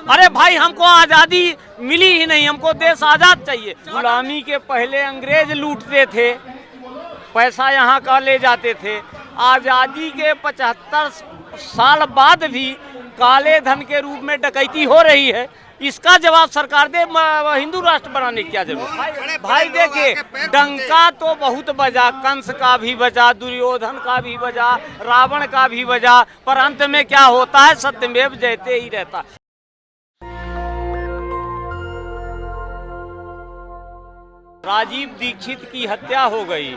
अरे भाई हमको आज़ादी मिली ही नहीं, हमको देश आज़ाद चाहिए। गुलामी के पहले अंग्रेज लूटते थे, पैसा यहाँ का ले जाते थे। आज़ादी के 75 साल बाद भी काले धन के रूप में डकैती हो रही है। इसका जवाब सरकार दे। हिंदू राष्ट्र बनाने की क्या जरूरत? भाई देखिए, डंका तो बहुत बजा, कंस का भी बजा, दुर्योधन का भी बजा, रावण का भी बजा, पर अंत में क्या होता है? सत्यमेव जयते ही रहता। राजीव दीक्षित की हत्या हो गई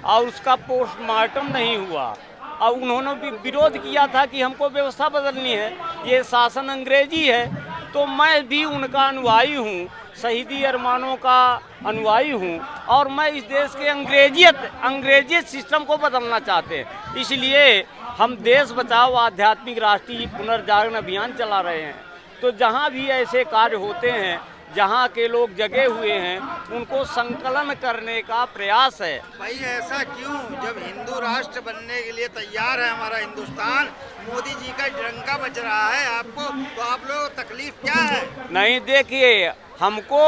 और उसका पोस्टमार्टम नहीं हुआ और उन्होंने भी विरोध किया था कि हमको व्यवस्था बदलनी है, ये शासन अंग्रेजी है। तो मैं भी उनका अनुयायी हूँ, शहीदी अरमानों का अनुयायी हूँ और मैं इस देश के अंग्रेजियत सिस्टम को बदलना चाहते हैं। इसलिए हम देश बचाओ आध्यात्मिक राष्ट्रीय पुनर्जागरण अभियान चला रहे हैं। तो जहाँ भी ऐसे कार्य होते हैं, जहाँ के लोग जगे हुए हैं, उनको संकलन करने का प्रयास है। भाई ऐसा क्यों? जब हिंदू राष्ट्र बनने के लिए तैयार है हमारा हिंदुस्तान, मोदी जी का डंका बज रहा है आपको, तो आप लोगों को तकलीफ क्या है? नहीं देखिए, हमको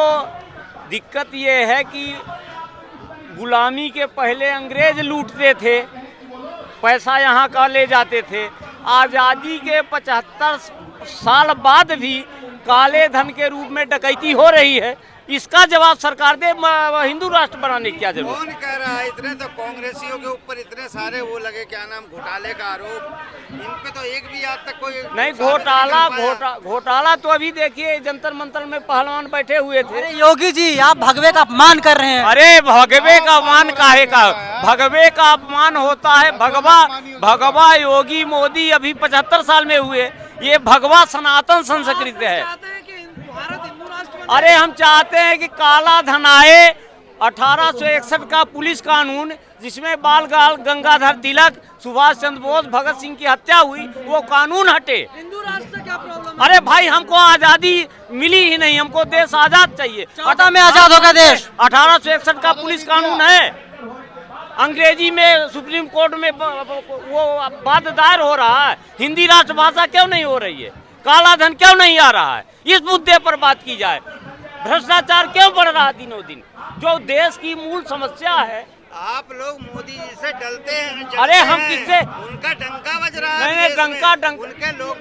दिक्कत ये है कि गुलामी के पहले अंग्रेज लूटते थे, पैसा यहाँ का ले जाते थे। आज़ादी के 75 साल बाद भी काले धन के रूप में डकैती हो रही है। इसका जवाब सरकार दे। हिंदू राष्ट्र बनाने की क्या जरूरत? कौन कह रहा है? इतने तो कांग्रेसियों के ऊपर इतने सारे वो लगे, क्या नाम, घोटाले का आरोप, इन पे तो एक भी आज तक कोई नहीं। घोटाला तो अभी देखिए, जंतर मंतर में पहलवान बैठे हुए थे। अरे योगी जी, आप भगवे का अपमान कर रहे हैं। अरे भगवे का अपमान काहे का? भगवे का अपमान होता है भगवा योगी मोदी अभी 75 साल में हुए। ये भगवा सनातन संस्कृति है। अरे हम चाहते हैं कि काला धन आए। 1861 का पुलिस कानून, जिसमें बाल गंगाधर तिलक, सुभाष चंद्र बोस, भगत सिंह की हत्या हुई, वो कानून हटे। हिंदू राष्ट्र से क्या प्रॉब्लम? अरे भाई हमको आज़ादी मिली ही नहीं, हमको देश आज़ाद चाहिए। 14 में आज़ाद होगा देश। 1861 का पुलिस कानून है। अंग्रेजी में सुप्रीम कोर्ट में वो वाद दायर हो रहा है। हिंदी राष्ट्रभाषा क्यों नहीं हो रही है? काला धन क्यों नहीं आ रहा है? इस मुद्दे पर बात की जाए। भ्रष्टाचार क्यों बढ़ रहा है दिनों दिन, जो देश की मूल समस्या है? आप लोग मोदी जी से डलते हैं। अरे हम किससे? उनका डंका बज रहा है। नहीं, डंका उनके लोग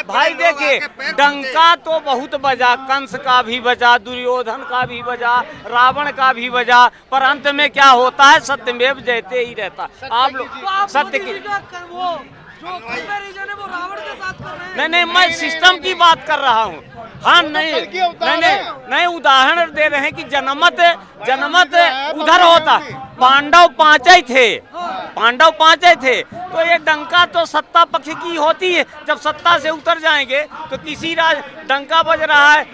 भाई देखिए, डंका तो बहुत बजा, कंस का भी बजा, दुर्योधन का भी बजा, रावण का भी बजा, पर अंत में क्या होता है? सत्यमेव जयते ही रहता। आप लोग सत्य की रावण के साथ कर रहे हैं। नहीं, मैं सिस्टम की बात कर रहा हूँ। हाँ नहीं, उदाहरण दे रहे हैं कि जनमत उधर होता। पांडव पांचे थे, तो ये डंका तो सत्ता पक्ष की होती है। जब सत्ता से उतर जाएंगे तो किसी डंका बज रहा है।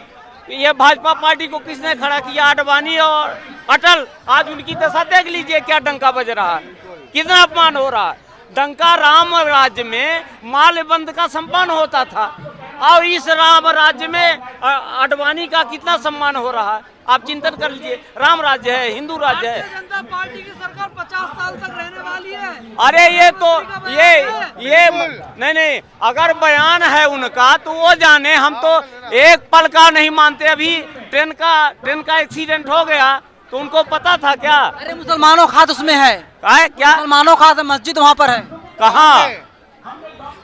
ये भाजपा पार्टी को किसने खड़ा किया? आडवाणी और अटल। आज उनकी दशा देख लीजिए, क्या डंका बज रहा है, कितना अपमान हो रहा है। डंका राम राज्य में माल्यबंद का सम्मान होता था और इस राम राज्य में आडवाणी का कितना सम्मान हो रहा है? आप चिंतन कर लीजिए। राम राज्य है, हिंदू राज्य है। भारतीय जनता पार्टी की सरकार 50 साल तक रहने वाली है। अरे ये तो नहीं, अगर बयान है उनका तो वो जाने। हम तो एक पल का नहीं मानते। अभी ट्रेन का एक्सीडेंट हो गया तो उनको पता था क्या? अरे मुसलमानों खात उसमें है। क्या मुसलमानों खात मस्जिद वहाँ पर है। कहाँ?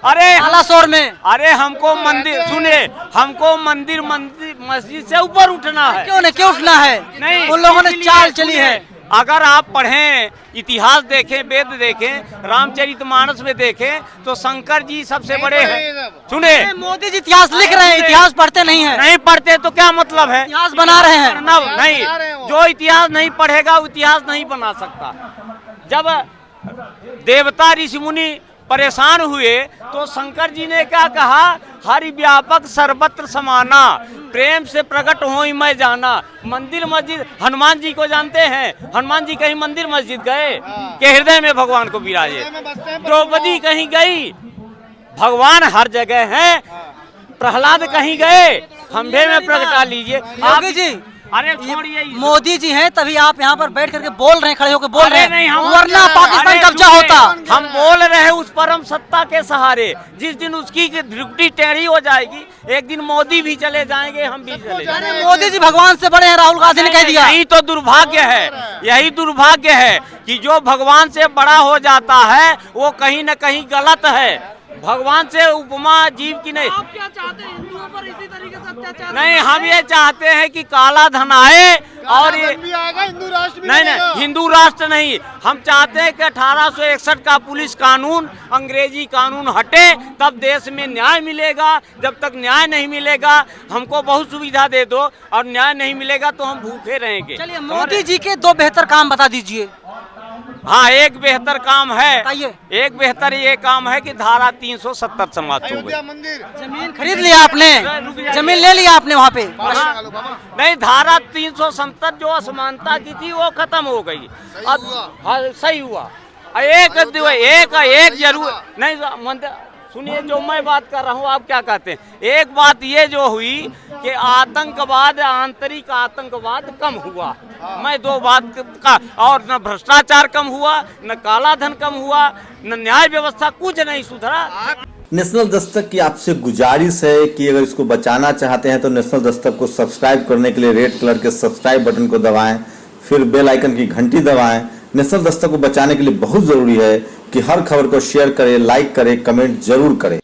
अरे आलासोर में। अरे हमको मंदिर, सुने, हमको मंदिर मस्जिद से ऊपर उठना है। क्यों उठना है? नहीं, उन लोगों ने चाल चली है। अगर आप पढ़ें, इतिहास देखें, वेद देखें, रामचरितमानस में देखें, तो शंकर जी सबसे बड़े हैं। सुने, मोदी जी इतिहास लिख रहे हैं, इतिहास पढ़ते नहीं है। नहीं पढ़ते तो क्या मतलब है? इतिहास बना रहे हैं। नहीं, जो इतिहास नहीं पढ़ेगा वो इतिहास नहीं बना सकता। जब देवता ऋषि मुनि परेशान हुए तो शंकर जी ने क्या कहा? हरि व्यापक सर्वत्र समाना, प्रेम से प्रकट हो मैं जाना। मंदिर मस्जिद, हनुमान जी को जानते हैं? हनुमान जी कहीं मंदिर मस्जिद गए के हृदय में भगवान को विराजे? द्रौपदी कहीं गई? भगवान हर जगह हैं। प्रहलाद कहीं गए? खंभे में प्रगटा लीजिए। योगी जी, अरे छोड़िए ये- मोदी जी हैं तभी आप यहाँ पर बैठ करके बोल रहे हैं, खड़े होकर बोल अरे रहे हैं, नहीं, हम- वरना पाकिस्तान अरे कब्जा सुनिए, होता। हम बोल रहे हैं उस परम सत्ता के सहारे। जिस दिन उसकी ड्यूटी टेढ़ी हो जाएगी, एक दिन मोदी भी चले जाएंगे, हम भी चले जाएंगे। अरे मोदी जी भगवान से बड़े हैं, राहुल गांधी ने कह दिया। यही तो दुर्भाग्य है, यही दुर्भाग्य है कि जो भगवान से बड़ा हो जाता है वो कहीं न कहीं गलत है। भगवान से उपमा जीव की नहीं। आप क्या चाहते हैं, हिंदुओं पर इसी तरीके से अत्याचार? नहीं, हम ये चाहते हैं कि काला धन आए और ये भी आएगा, हिंदू राष्ट्र भी नहीं बनेगा। नहीं, हिंदू राष्ट्र नहीं। हम चाहते हैं कि 1861 का पुलिस कानून, अंग्रेजी कानून हटे, तब देश में न्याय मिलेगा। जब तक न्याय नहीं मिलेगा, हमको बहुत सुविधा दे दो और न्याय नहीं मिलेगा तो हम भूखे रहेंगे। चलिए, मोदी जी के 2 बेहतर काम बता दीजिए। हाँ, एक बेहतर काम है, बताइए। एक बेहतर ये काम है कि धारा 370 समाप्त हो अयोध्या गई। मंदिर जमीन खरीद लिया आपने, जमीन ले लिया आपने वहाँ पे। नहीं, धारा 370 जो असमानता की थी वो खत्म हो गई। अब हाँ, सही हुआ। एक जरूर नहीं मंदिर। सुनिए, जो मैं बात कर रहा हूँ, आप क्या कहते हैं? एक बात ये जो हुई कि आतंकवाद, आंतरिक आतंकवाद कम हुआ। मैं 2 बात का, और न भ्रष्टाचार कम हुआ, न काला धन कम हुआ, न न्याय व्यवस्था, कुछ नहीं सुधरा। नेशनल दस्तक की आपसे गुजारिश है कि अगर इसको बचाना चाहते हैं तो नेशनल दस्तक को सब्सक्राइब करने के लिए रेड कलर के सब्सक्राइब बटन को दबाएं, फिर बेल आइकन की घंटी दबाएं। नेशनल दस्तक को बचाने के लिए बहुत जरूरी है कि हर खबर को शेयर करें, लाइक करें, कमेंट जरूर करें।